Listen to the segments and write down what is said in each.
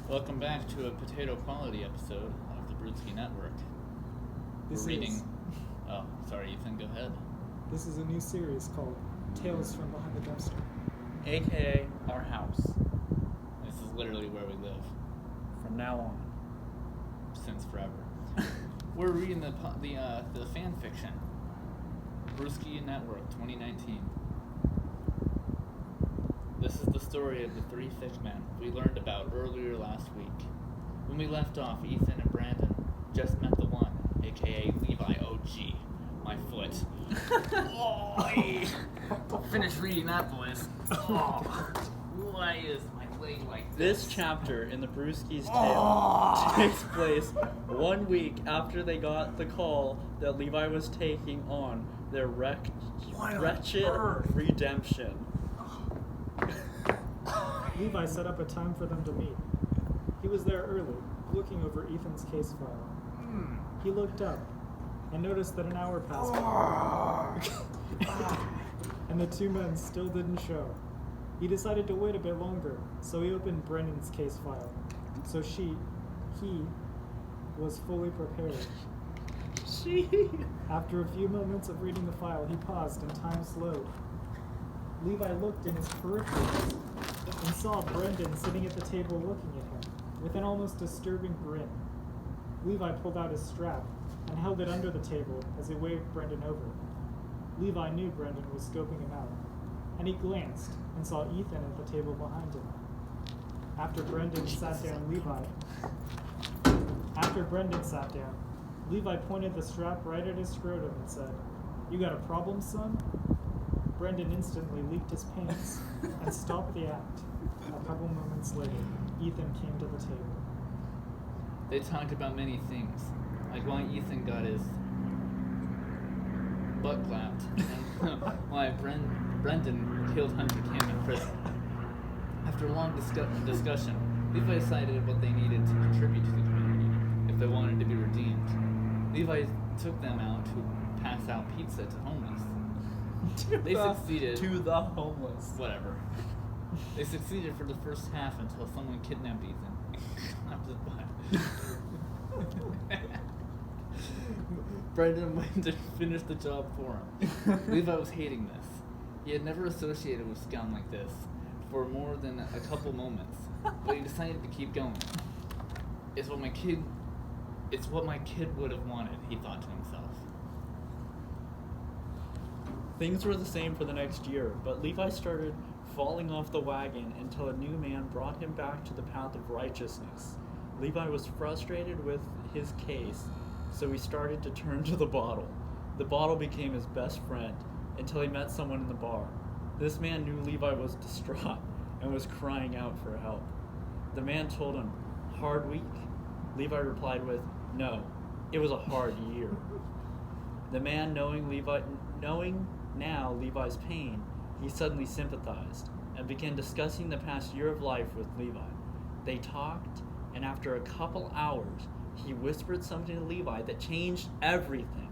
Welcome back to a potato quality episode of the Brewski Network. We're reading. Oh, sorry, Ethan, go ahead. This is a new series called Tales from Behind the Dumpster, aka our house. This is literally where we live. From now on. Since forever. We're reading the Fanfiction. Brewski Network 2019. This is the story of the three thick men we learned about earlier last week. When we left off, Ethan and Brandon just met the one, aka Levi OG. My foot. Don't finish reading that, boys. Oh, why is my leg like this? This chapter in the Brewskis' tale takes place 1 week after they got the call that Levi was taking on their wretched redemption. Levi set up a time for them to meet. He was there early, looking over Ethan's case file. He looked up and noticed that an hour passed by, and the two men still didn't show. He decided to wait a bit longer, so he opened Brendan's case file. So he was fully prepared. After a few moments of reading the file, he paused and time slowed. Levi looked in his peripherals and saw Brendan sitting at the table looking at him with an almost disturbing grin. Levi pulled out his strap and held it under the table as he waved Brendan over. Levi knew Brendan was scoping him out, and he glanced and saw Ethan at the table behind him. After Brendan sat down, Levi pointed the strap right at his scrotum and said, "You got a problem, son?" Brendan instantly leaked his pants and stopped the act. A couple moments later, Ethan came to the table. They talked about many things, like why Ethan got his butt clapped, and why Brendan killed Hunter Kim in prison. After a long discussion, Levi decided what they needed to contribute to the community if they wanted to be redeemed. Levi took them out to pass out pizza to homeless. They succeeded. To the homeless. Whatever. They succeeded for the first half until someone kidnapped Ethan and clapped his butt. Brendan went to finish the job for him. Levi was hating this. He had never associated with scum like this for more than a couple moments, but he decided to keep going. It's what my kid would have wanted, he thought to himself. Things were the same for the next year, but Levi started falling off the wagon until a new man brought him back to the path of righteousness. Levi was frustrated with his case, so he started to turn to the bottle. The bottle became his best friend until he met someone in the bar. This man knew Levi was distraught and was crying out for help. The man told him, "Hard week?" Levi replied with, "No, it was a hard year." The man, knowing now Levi's pain, he suddenly sympathized and began discussing the past year of life with Levi. They talked, and after a couple hours, he whispered something to Levi that changed everything.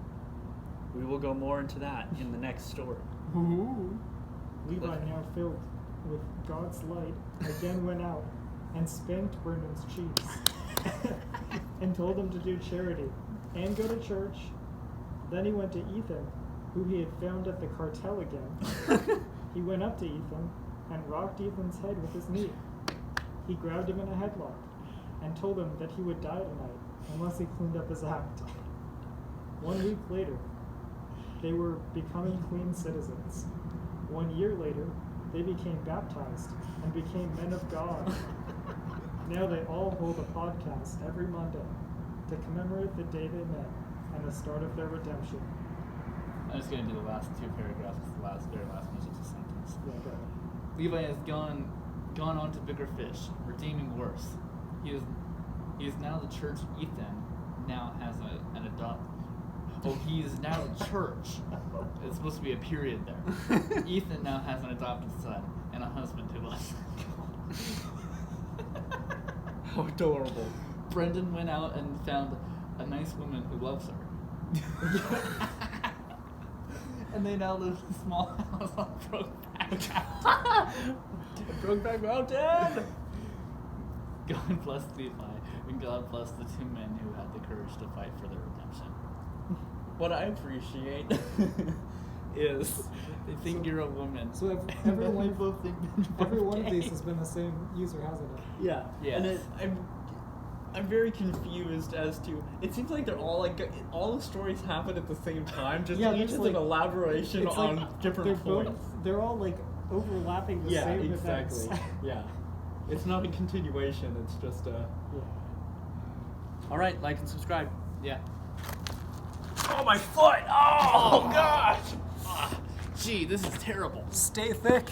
We will go more into that in the next story. Ooh. Levi, now filled with God's light, again went out and spanked Brendan's cheeks and told him to do charity and go to church. Then he went to Ethan, who he had found at the cartel again. He went up to Ethan and rocked Ethan's head with his knee. He grabbed him in a headlock and told him that he would die tonight unless he cleaned up his act. 1 week later, they were becoming clean citizens. 1 year later, they became baptized and became men of God. Now they all hold a podcast every Monday to commemorate the day they met and the start of their redemption. I'm just going to do the last two paragraphs, the very last one is just a sentence. Yeah, go ahead. Levi has gone on to bigger fish, redeeming worse. He is now the church. Ethan now has an adopt. Oh, he is now the church. It's supposed to be a period there. Ethan now has an adopted son and a husband who loves him. How adorable. Brendan went out and found a nice woman who loves her. And they now live in a small house on Brokeback Mountain. Brokeback Mountain! God bless Levi, and God bless the two men who had the courage to fight for their redemption. What I appreciate is They think you're a woman. So every one of these has been the same user, hasn't it? yeah, Yes. and I'm very confused as to. It seems like they're all like all the stories happen at the same time. Just Yeah, each there's is like- an elaboration It's on like different points. They're all like overlapping the Yeah, same exactly. events. Yeah, it's not a continuation. It's just a. Yeah. All right, like and subscribe. Yeah. Oh my foot! Oh gosh! Gee, this is terrible. Stay thick.